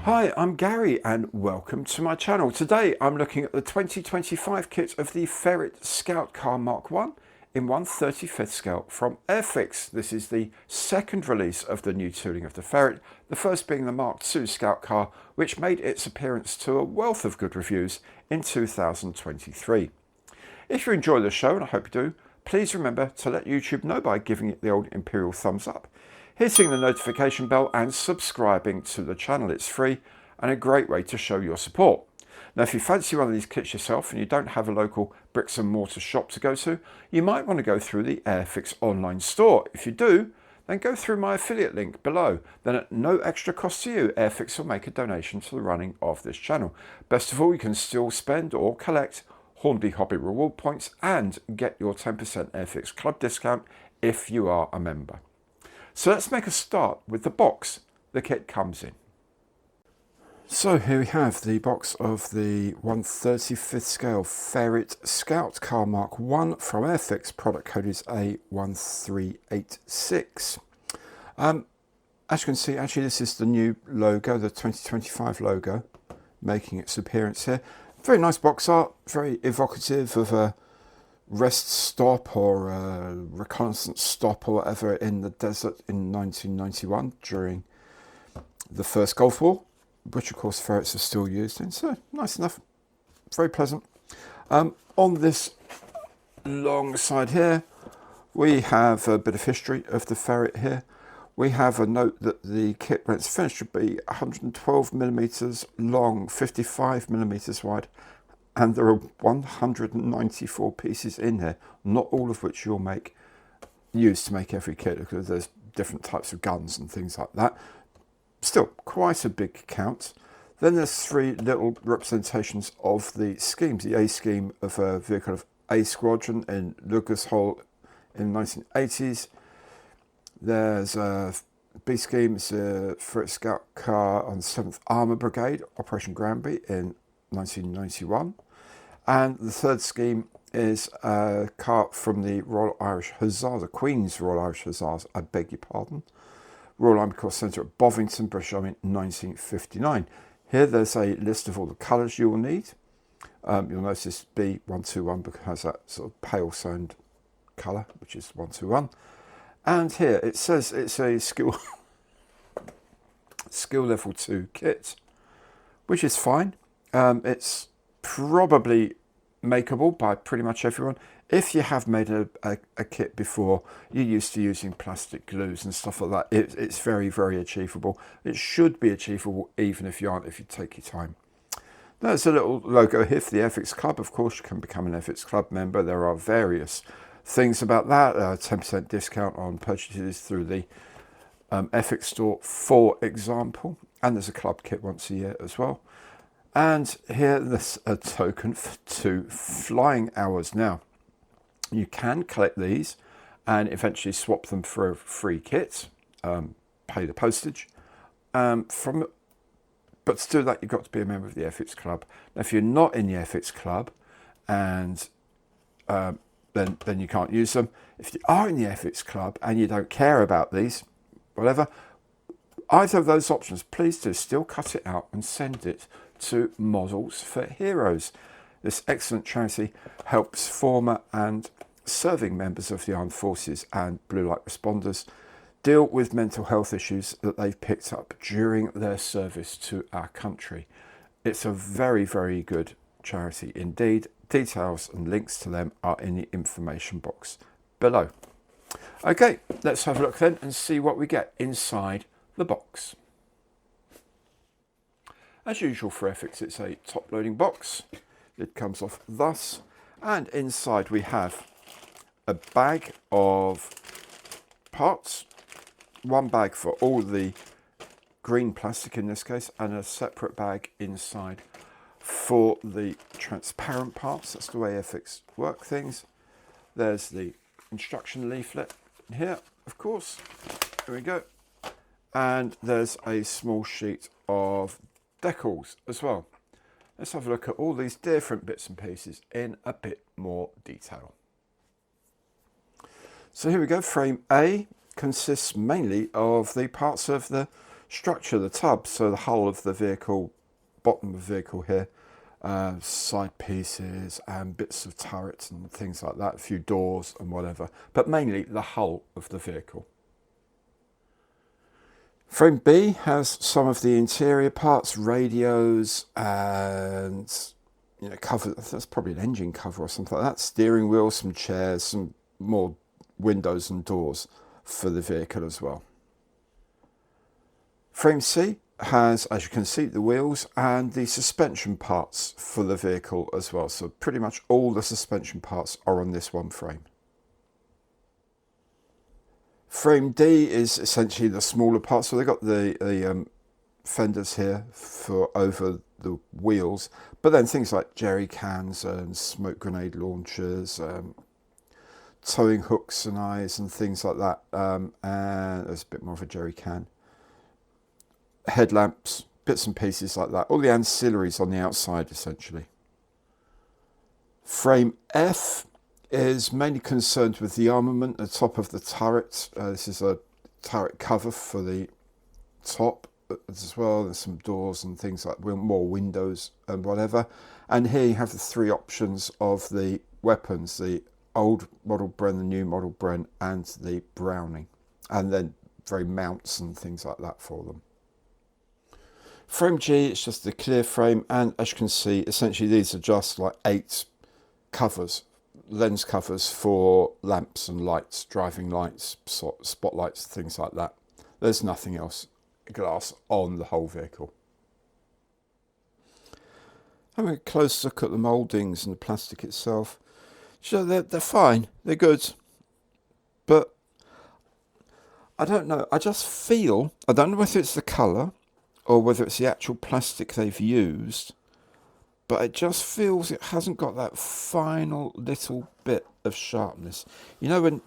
Hi, I'm Gary and welcome to my channel. Today I'm looking at the 2025 kit of the Ferret Scout Car Mark I in 1/35th scale from AIRFIX. This is the second release of the new tooling of the Ferret, the first being the Mark II Scout Car, which made its appearance to a wealth of good reviews in 2023. If you enjoy the show, and I hope you do, please remember to let YouTube know by giving it the old Imperial thumbs up, hitting the notification bell and subscribing to the channel. It's free and a great way to show your support. Now, if you fancy one of these kits yourself and you don't have a local bricks and mortar shop to go to, you might want to go through the AIRFIX online store. If you do, then go through my affiliate link below. Then at no extra cost to you, AIRFIX will make a donation to the running of this channel. Best of all, you can still spend or collect Hornby Hobby reward points and get your 10% AIRFIX Club discount if you are a member. So let's make a start with the box the kit comes in. So here we have the box of the 1/35th scale Ferret Scout Car Mark I from AIRFIX. Product code is A1386. As you can see, actually this is the new logo, the 2025 logo, making its appearance here. Very nice box art, very evocative of a rest stop or a reconnaissance stop or whatever in the desert in 1991 during the first Gulf War, which of course ferrets are still used in. So nice enough, very pleasant. On this long side here, we have a bit of history of the ferret here. We have a note that the kit, when it's finished, should be 112 millimeters long, 55 millimeters wide, and there are 194 pieces in here, not all of which you'll use to make every kit, because there's different types of guns and things like that. Still, quite a big count. Then there's three little representations of the schemes. The A scheme of a vehicle of A Squadron in Lucashole in the 1980s. There's a B scheme, it's a Ferret Scout Car on the 7th Armour Brigade, Operation Granby in 1991. And the third scheme is a car from the Royal Irish Hussars, the Queen's Royal Irish Hussars, I beg your pardon. Royal Army Corps Centre at Bovington, British Army, 1959. Here there's a list of all the colours you will need. You'll notice B121 because it has that sort of pale sand colour, which is 121. And here it says it's a skill level 2 kit, which is fine. It's probably makeable by pretty much everyone. If you have made a kit before, you're used to using plastic glues and stuff like that, it's very, very achievable. It should be achievable even if you aren't, if you take your time. There's a little logo here for the AIRFIX Club. Of course, you can become an AIRFIX Club member. There are various things about that. 10% discount on purchases through the AIRFIX store, for example. And there's a club kit once a year as well. And here there's a token for 2 flying hours. Now, you can collect these and eventually swap them for a free kit, pay the postage. But to do that, you've got to be a member of the AIRFIX Club. Now, if you're not in the AIRFIX Club, and then you can't use them. If you are in the AIRFIX Club and you don't care about these, whatever, either of those options, please do still cut it out and send it to Models for Heroes. This excellent charity helps former and serving members of the armed forces and blue light responders deal with mental health issues that they've picked up during their service to our country. It's a very, very good charity indeed. Details and links to them are in the information box below. Okay, let's have a look then and see what we get inside the box. As usual for AIRFIX, it's a top loading box. It comes off thus, and inside we have a bag of parts, one bag for all the green plastic in this case, and a separate bag inside for the transparent parts. That's the way AIRFIX work things. There's the instruction leaflet here, of course. There we go. And there's a small sheet of decals as well. Let's have a look at all these different bits and pieces in a bit more detail. So here we go. Frame A consists mainly of the parts of the structure of the tub, so the hull of the vehicle, bottom of the vehicle here, side pieces and bits of turrets and things like that, a few doors and whatever, but mainly the hull of the vehicle. Frame B has some of the interior parts, radios and cover. That's probably an engine cover or something like that. Steering wheel, some chairs, some more windows and doors for the vehicle as well. Frame C has, as you can see, the wheels and the suspension parts for the vehicle as well. So pretty much all the suspension parts are on this one frame. Frame D is essentially the smaller parts. So they've got the fenders here for over the wheels, but then things like jerry cans and smoke grenade launchers, towing hooks and eyes and things like that. And there's a bit more of a jerry can. Headlamps, bits and pieces like that. All the ancillaries on the outside, essentially. Frame F is mainly concerned with the armament at the top of the turret. This is a turret cover for the top as well. There's some doors and things like more windows and whatever. And here you have the three options of the weapons, the old model Bren, the new model Bren, and the Browning. And then very mounts and things like that for them. Frame G, it's just the clear frame, and as you can see, essentially these are just like 8 covers, lens covers for lamps and lights, driving lights, spotlights, things like that. There's nothing else glass on the whole vehicle. Having a close look at the mouldings and the plastic itself, so they're fine, they're good, but I don't know, I just feel, I don't know whether it's the colour or whether it's the actual plastic they've used, but it just feels it hasn't got that final little bit of sharpness. You know, when,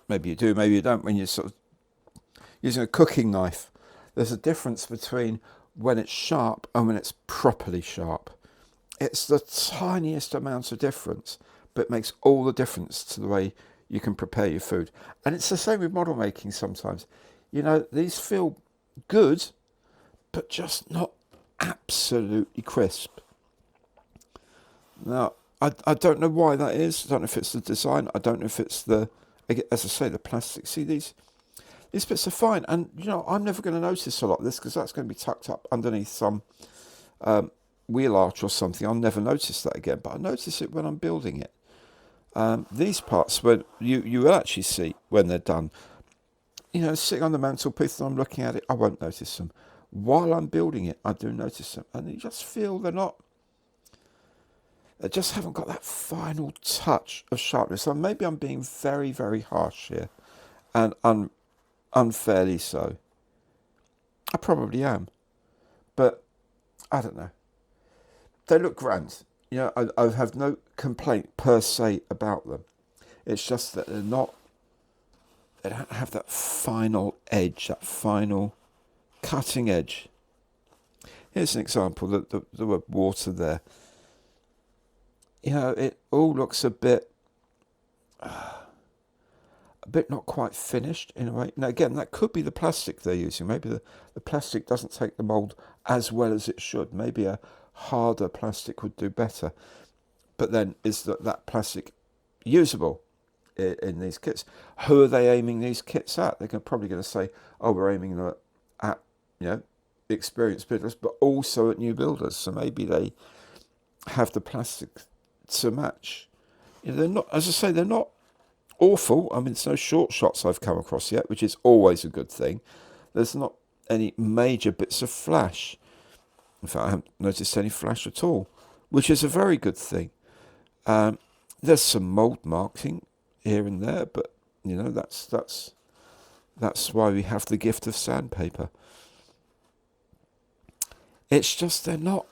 maybe you do, maybe you don't, when you're sort of using a cooking knife, there's a difference between when it's sharp and when it's properly sharp. It's the tiniest amount of difference, but it makes all the difference to the way you can prepare your food. And it's the same with model making sometimes. You know, these feel good, but just not absolutely crisp. Now, I don't know why that is. I don't know if it's the design. I don't know if it's the, as I say, the plastic. See, these bits are fine. And, you know, I'm never going to notice a lot of this because that's going to be tucked up underneath some wheel arch or something. I'll never notice that again. But I notice it when I'm building it. These parts, when you will actually see when they're done. You know, sitting on the mantelpiece and I'm looking at it, I won't notice them. While I'm building it, I do notice them. And you just feel they just haven't got that final touch of sharpness. So maybe I'm being very, very harsh here. And unfairly so. I probably am. But I don't know. They look grand. You know, I have no complaint per se about them. It's just that they don't have that final edge, that final cutting edge. Here's an example, the word water there. You know, it all looks a bit not quite finished in a way. Now again, that could be the plastic they're using. Maybe the plastic doesn't take the mould as well as it should. Maybe a harder plastic would do better. But then, is that plastic usable in these kits? Who are they aiming these kits at? They're probably going to say, oh, we're aiming them at, you know, experienced builders, but also at new builders. So maybe they have the plastic to match. You know, they're not, as I say, they're not awful. I mean, it's no short shots I've come across yet, which is always a good thing. There's not any major bits of flash. In fact, I haven't noticed any flash at all, which is a very good thing. There's some mould marking here and there, but you know, that's why we have the gift of sandpaper. It's just they're not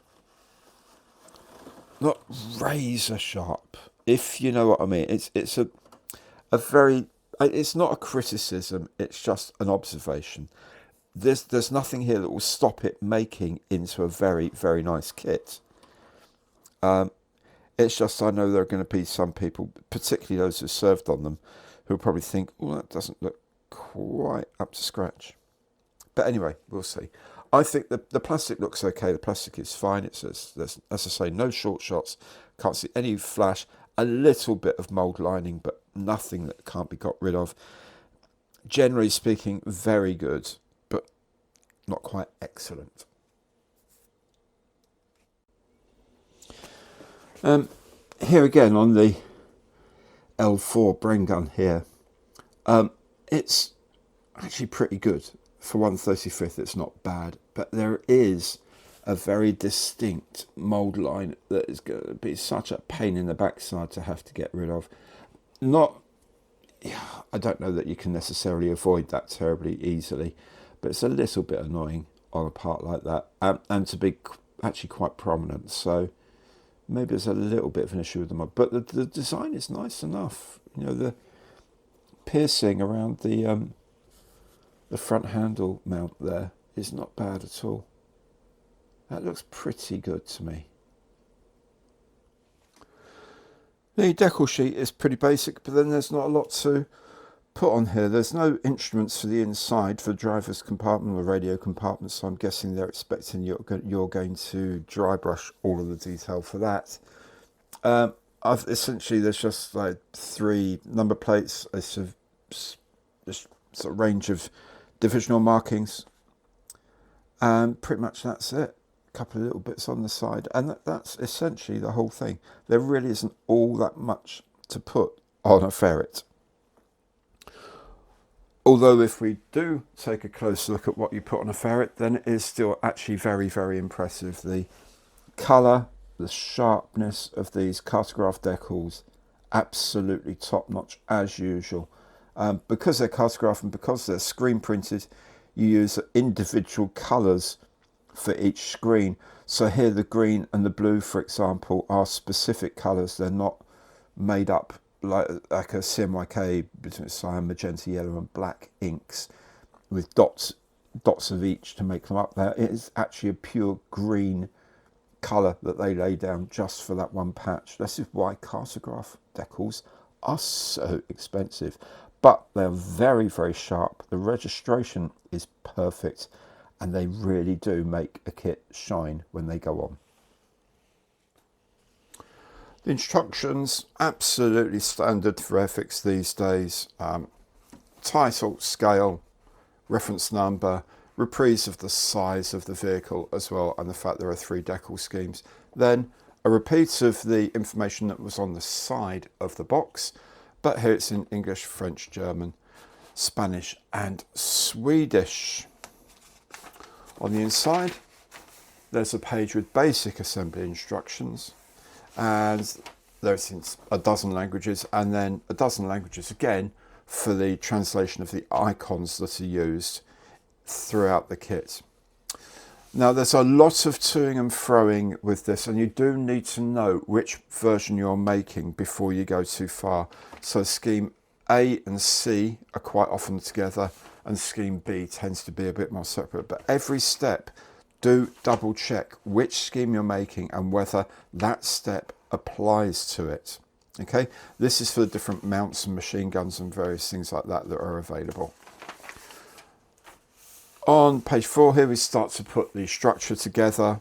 razor sharp, if you know what I mean. It's a very, it's not a criticism, it's just an observation. There's nothing here that will stop it making into a very, very nice kit. It's just, I know there are going to be some people, particularly those who served on them, who will probably think, well, that doesn't look quite up to scratch. But anyway, we'll see. I think the plastic looks okay. The plastic is fine. It says there's, as I say, no short shots. Can't see any flash. A little bit of mould lining, but nothing that can't be got rid of. Generally speaking, very good, but not quite excellent. Here again on the L4 brain gun here, it's actually pretty good. For 1/35th, it's not bad, but there is a very distinct mould line that is going to be such a pain in the backside to have to get rid of. I don't know that you can necessarily avoid that terribly easily, but it's a little bit annoying on a part like that, and to be actually quite prominent. So maybe there's a little bit of an issue with the mod, but the design is nice enough. You know, the piercing around the front handle mount there is not bad at all. That looks pretty good to me. The decal sheet is pretty basic, but then there's not a lot to put on here. There's no instruments for the inside, for the driver's compartment or radio compartment, so I'm guessing they're expecting you're going to dry brush all of the detail for that. Essentially, there's just like 3 number plates, a sort of range of divisional markings, and pretty much that's it. A couple of little bits on the side, and that's essentially the whole thing. There really isn't all that much to put on a ferret. Although if we do take a close look at what you put on a ferret, then it is still actually very, very impressive. The colour, the sharpness of these cartograph decals, absolutely top notch as usual. Because they're cartograph and because they're screen printed, you use individual colours for each screen. So here the green and the blue, for example, are specific colours. They're not made up like a CMYK between cyan, magenta, yellow and black inks with dots of each to make them up there. It is actually a pure green colour that they lay down just for that one patch. This is why cartograph decals are so expensive, but they're very, very sharp. The registration is perfect, and they really do make a kit shine when they go on. The instructions, absolutely standard for AIRFIX these days. Title, scale, reference number, reprise of the size of the vehicle as well, and the fact there are 3 decal schemes. Then a repeat of the information that was on the side of the box, but here it's in English, French, German, Spanish and Swedish. On the inside, there's a page with basic assembly instructions, and there's a dozen languages, and then a dozen languages again for the translation of the icons that are used throughout the kit. Now there's a lot of toing and froing with this, and you do need to know which version you're making before you go too far. So scheme A and C are quite often together, and scheme B tends to be a bit more separate. But every step, do double check which scheme you're making and whether that step applies to it. Okay, this is for the different mounts and machine guns and various things like that that are available. On page 4 here, we start to put the structure together.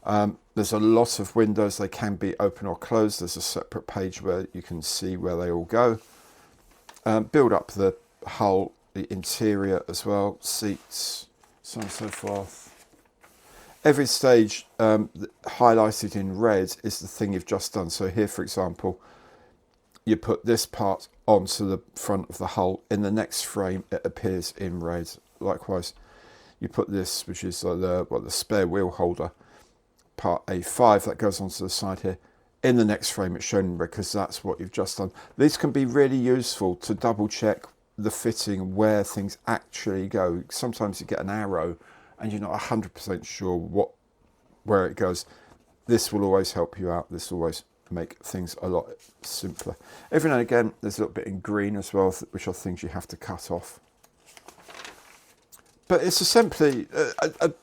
There's a lot of windows. They can be open or closed. There's a separate page where you can see where they all go. Build up the hull, the interior as well, seats, so on and so forth. Every stage highlighted in red is the thing you've just done. So here, for example, you put this part onto the front of the hull. In the next frame, it appears in red. Likewise, you put this, which is the spare wheel holder, part A5, that goes onto the side here. In the next frame, it's shown in red because that's what you've just done. These can be really useful to double check the fitting, where things actually go. Sometimes you get an arrow and you're not 100% sure where it goes. This will always help you out. This will always make things a lot simpler. Every now and again, there's a little bit in green as well, which are things you have to cut off. But it's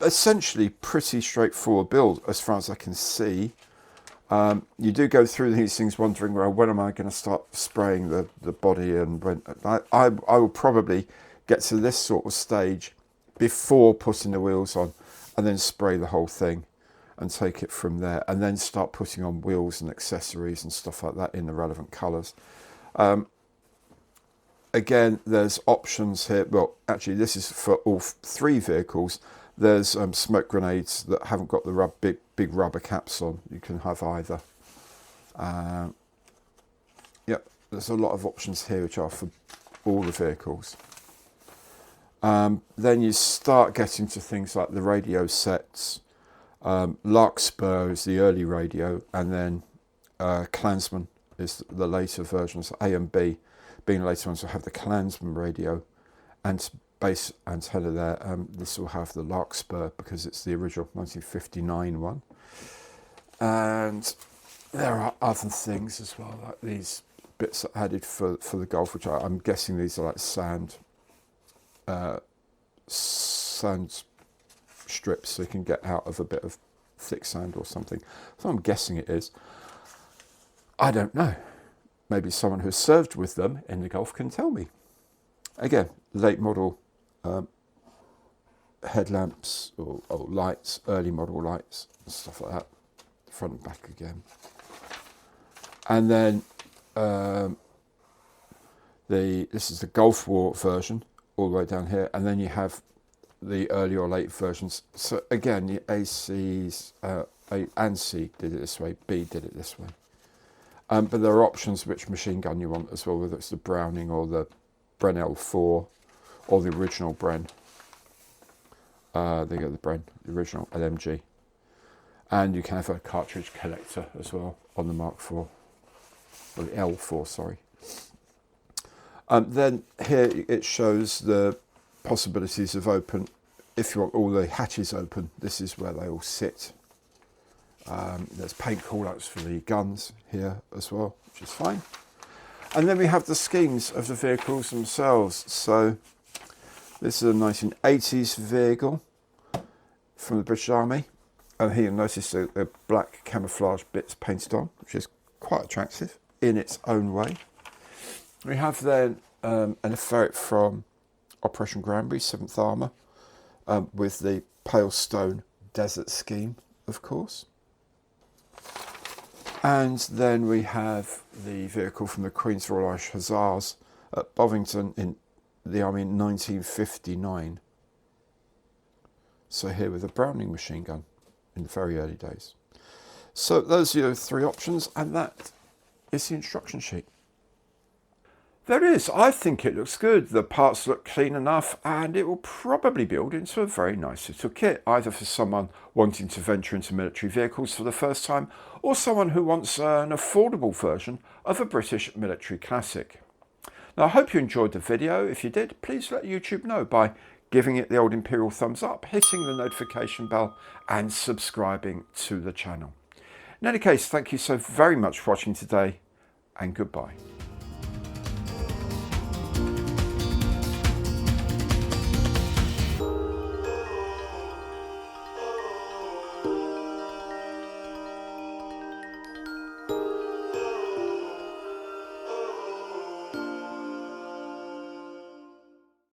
essentially pretty straightforward build as far as I can see. You do go through these things wondering, well, when am I going to start spraying the body? And when I will probably get to this sort of stage before putting the wheels on, and then spray the whole thing and take it from there, and then start putting on wheels and accessories and stuff like that in the relevant colours. Again, there's options here. Well, actually, this is for all 3 vehicles. There's smoke grenades that haven't got the big rubber caps on. You can have either. Yep, there's a lot of options here which are for all the vehicles. Then you start getting to things like the radio sets. Larkspur is the early radio, and then Klansman is the later versions. A and B being the later ones will have the Klansman radio and base antenna there. This will have the Larkspur because it's the original 1959 one. And there are other things as well, like these bits added for the Golf, which I'm guessing these are like sand strips, so you can get out of a bit of thick sand or something. So I'm guessing it is. I don't know. Maybe someone who's served with them in the Golf can tell me. Again, late model headlamps or lights, early model lights, and stuff like that. Front and back again. And then this is the Gulf War version, all the way down here, and then you have the early or late versions. So again, the ACs, A and C did it this way, B did it this way. But there are options which machine gun you want as well, whether it's the Browning or the Bren L4 or the original Bren. There you go, the Bren, the original LMG. And you can have a cartridge collector as well on the Mark IV, or the L4, sorry. Then here it shows the possibilities of open. If you want all the hatches open, this is where they all sit. There's paint callouts for the guns here as well, which is fine. And then we have the schemes of the vehicles themselves. So this is a 1980s vehicle from the British Army. And here you'll notice the black camouflage bits painted on, which is quite attractive in its own way. We have then an ferret from Operation Granbury, 7th Armour, with the pale stone desert scheme, of course. And then we have the vehicle from the Queen's Royal Irish Hussars at Bovington in the Army in 1959. So here with a Browning machine gun in the very early days. So those are your 3 options, and that is the instruction sheet. There it is. I think it looks good. The parts look clean enough, and it will probably build into a very nice little kit, either for someone wanting to venture into military vehicles for the first time, or someone who wants an affordable version of a British military classic. Now, I hope you enjoyed the video. If you did, please let YouTube know by giving it the old imperial thumbs up, hitting the notification bell, and subscribing to the channel. In any case, thank you so very much for watching today, and goodbye.